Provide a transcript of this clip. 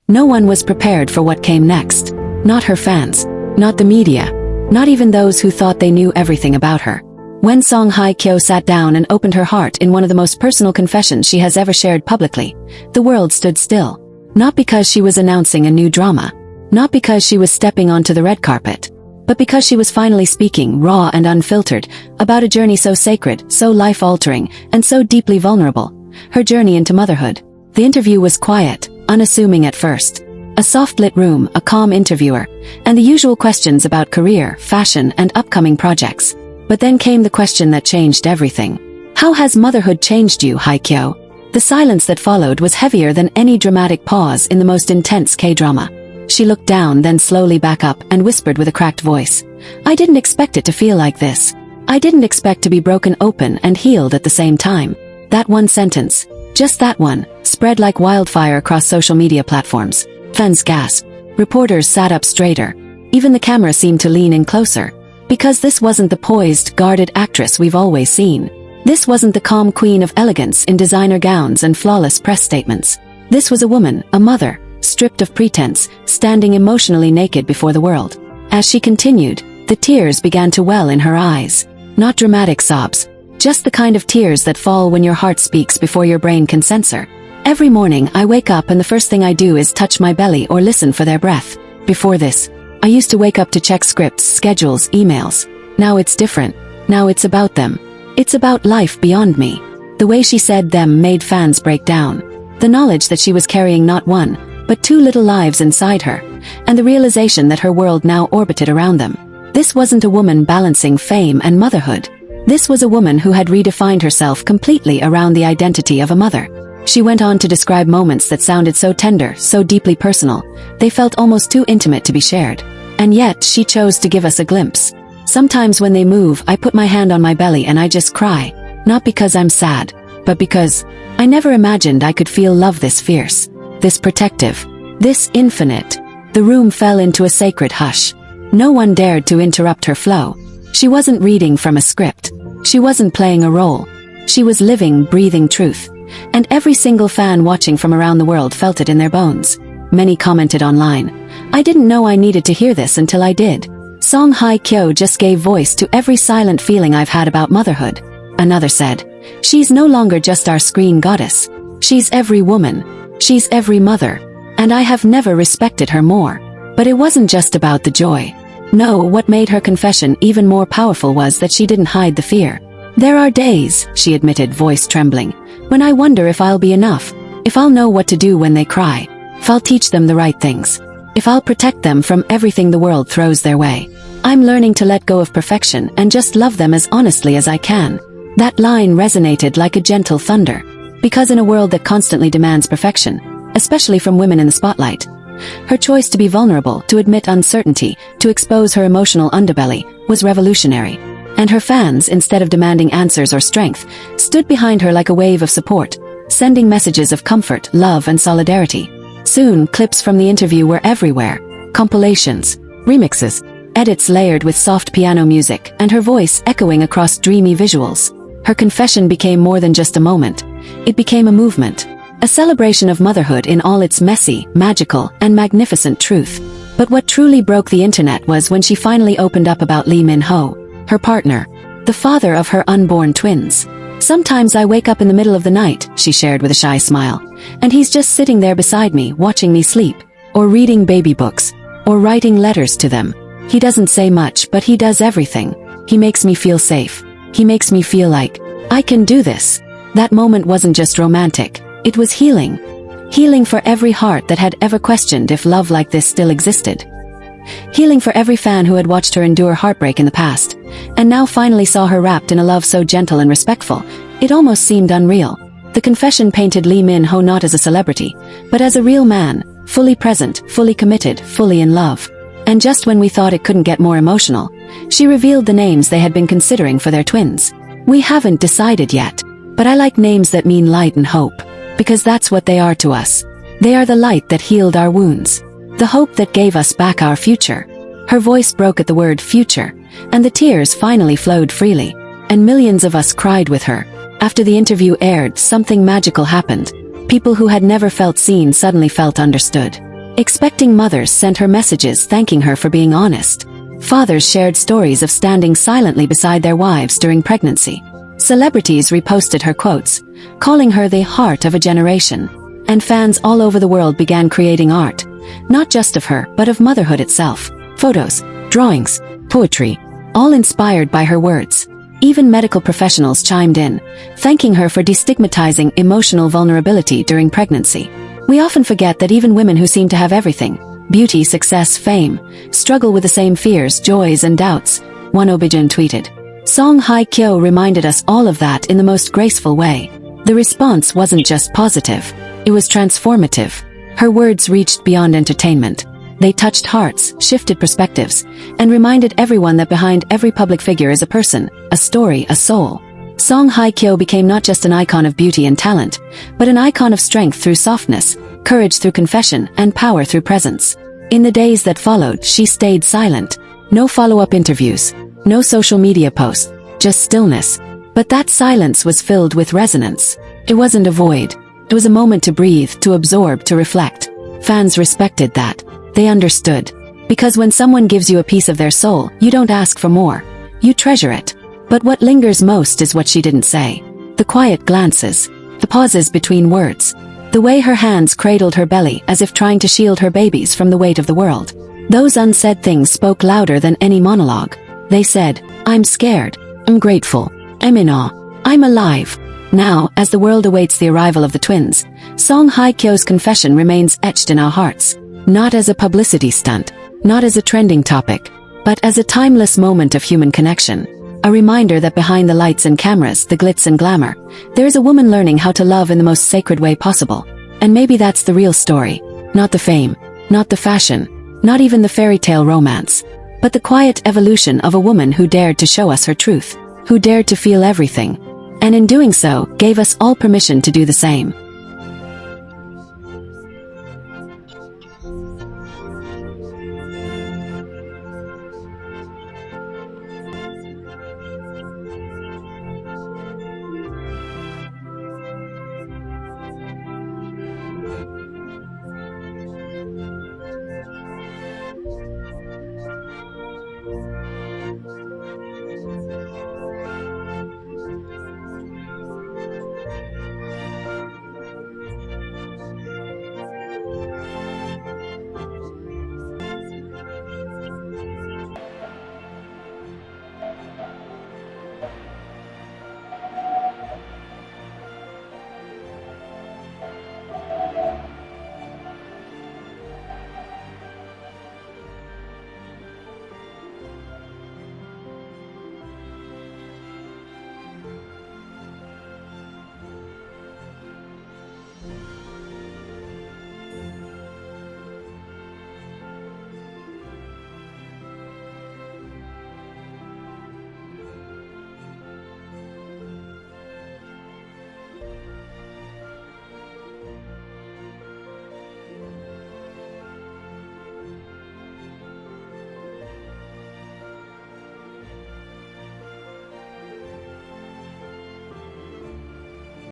No one was prepared for what came next. Not her fans. Not the media. Not even those who thought they knew everything about her. When hye Kyo sat down and opened her heart in one of the most personal confessions she has ever shared publicly, the world stood still. Not because she was announcing a new drama. Not because she was stepping onto the red carpet. But because she was finally speaking, raw and unfiltered, about a journey so sacred, so life-altering, and so deeply vulnerable. Her journey into motherhood. The interview was quiet, unassuming at first. A soft-lit room, a calm interviewer, and the usual questions about career, fashion, and upcoming projects. But then came the question that changed everything. How has motherhood changed you, hye Kyo? The silence that followed was heavier than any dramatic pause in the most intense K-drama. She looked down, then slowly back up, and whispered with a cracked voice. I didn't expect it to feel like this. I didn't expect to be broken open and healed at the same time. That one sentence, just that one, spread like wildfire across social media platforms. Fans gasped. Reporters sat up straighter. Even the camera seemed to lean in closer. Because this wasn't the poised, guarded actress we've always seen. This wasn't the calm queen of elegance in designer gowns and flawless press statements. This was a woman, a mother, stripped of pretense, standing emotionally naked before the world. As she continued, the tears began to well in her eyes. Not dramatic sobs. Just the kind of tears that fall when your heart speaks before your brain can censor. Every morning I wake up and the first thing I do is touch my belly or listen for their breath. Before this, I used to wake up to check scripts, schedules, emails. Now it's different. Now it's about them. It's about life beyond me. The way she said them made fans break down. The knowledge that she was carrying not one, but two little lives inside her, and the realization that her world now orbited around them. This wasn't a woman balancing fame and motherhood. This was a woman who had redefined herself completely around the identity of a mother. She went on to describe moments that sounded so tender, so deeply personal, they felt almost too intimate to be shared. And yet, she chose to give us a glimpse. Sometimes when they move, I put my hand on my belly and I just cry. Not because I'm sad, but because I never imagined I could feel love this fierce, this protective, this infinite. The room fell into a sacred hush. No one dared to interrupt her flow. She wasn't reading from a script. She wasn't playing a role. She was living, breathing truth. And every single fan watching from around the world felt it in their bones. Many commented online, I didn't know I needed to hear this until I did. Hye Kyo just gave voice to every silent feeling I've had about motherhood. Another said, she's no longer just our screen goddess. She's every woman. She's every mother. And I have never respected her more. But it wasn't just about the joy. No, what made her confession even more powerful was that she didn't hide the fear. There are days, she admitted, voice trembling, when I wonder if I'll be enough, if I'll know what to do when they cry, if I'll teach them the right things, if I'll protect them from everything the world throws their way. I'm learning to let go of perfection and just love them as honestly as I can. That line resonated like a gentle thunder. Because in a world that constantly demands perfection, especially from women in the spotlight, her choice to be vulnerable, to admit uncertainty, to expose her emotional underbelly, was revolutionary. And her fans, instead of demanding answers or strength, stood behind her like a wave of support, sending messages of comfort, love, and solidarity. Soon, clips from the interview were everywhere. Compilations, remixes, edits layered with soft piano music, and her voice echoing across dreamy visuals. Her confession became more than just a moment. It became a movement. A celebration of motherhood in all its messy, magical, and magnificent truth. But what truly broke the internet was when she finally opened up about Lee Min-ho, her partner, the father of her unborn twins. Sometimes I wake up in the middle of the night, she shared with a shy smile, and he's just sitting there beside me, watching me sleep, or reading baby books, or writing letters to them. He doesn't say much, but he does everything. He makes me feel safe. He makes me feel like I can do this. That moment wasn't just romantic. It was healing. Healing for every heart that had ever questioned if love like this still existed. Healing for every fan who had watched her endure heartbreak in the past, and now finally saw her wrapped in a love so gentle and respectful, it almost seemed unreal. The confession painted Lee Min-ho not as a celebrity, but as a real man, fully present, fully committed, fully in love. And just when we thought it couldn't get more emotional, she revealed the names they had been considering for their twins. We haven't decided yet, but I like names that mean light and hope, because that's what they are to us. They are the light that healed our wounds. The hope that gave us back our future. Her voice broke at the word future, and the tears finally flowed freely, and millions of us cried with her. After the interview aired, something magical happened. People who had never felt seen suddenly felt understood. Expecting mothers sent her messages thanking her for being honest. Fathers shared stories of standing silently beside their wives during pregnancy. Celebrities reposted her quotes, calling her the heart of a generation. And fans all over the world began creating art, not just of her, but of motherhood itself. Photos, drawings, poetry, all inspired by her words. Even medical professionals chimed in, thanking her for destigmatizing emotional vulnerability during pregnancy. We often forget that even women who seem to have everything, beauty, success, fame, struggle with the same fears, joys, and doubts, one Obijin tweeted. Song Hye Kyo reminded us all of that in the most graceful way. The response wasn't just positive, it was transformative. Her words reached beyond entertainment. They touched hearts, shifted perspectives, and reminded everyone that behind every public figure is a person, a story, a soul. Song Hye Kyo became not just an icon of beauty and talent, but an icon of strength through softness, courage through confession, and power through presence. In the days that followed, she stayed silent. No follow-up interviews, no social media posts, just stillness. But that silence was filled with resonance. It wasn't a void. It was a moment to breathe, to absorb, to reflect. Fans respected that. They understood. Because when someone gives you a piece of their soul, you don't ask for more. You treasure it. But what lingers most is what she didn't say. The quiet glances. The pauses between words. The way her hands cradled her belly as if trying to shield her babies from the weight of the world. Those unsaid things spoke louder than any monologue. They said, I'm scared. I'm grateful. I'm in awe. I'm alive. Now, as the world awaits the arrival of the twins, Song Hye Kyo's confession remains etched in our hearts. Not as a publicity stunt, not as a trending topic, but as a timeless moment of human connection. A reminder that behind the lights and cameras, the glitz and glamour, there is a woman learning how to love in the most sacred way possible. And maybe that's the real story. Not the fame, not the fashion, not even the fairy tale romance, but the quiet evolution of a woman who dared to show us her truth, who dared to feel everything, and in doing so, gave us all permission to do the same.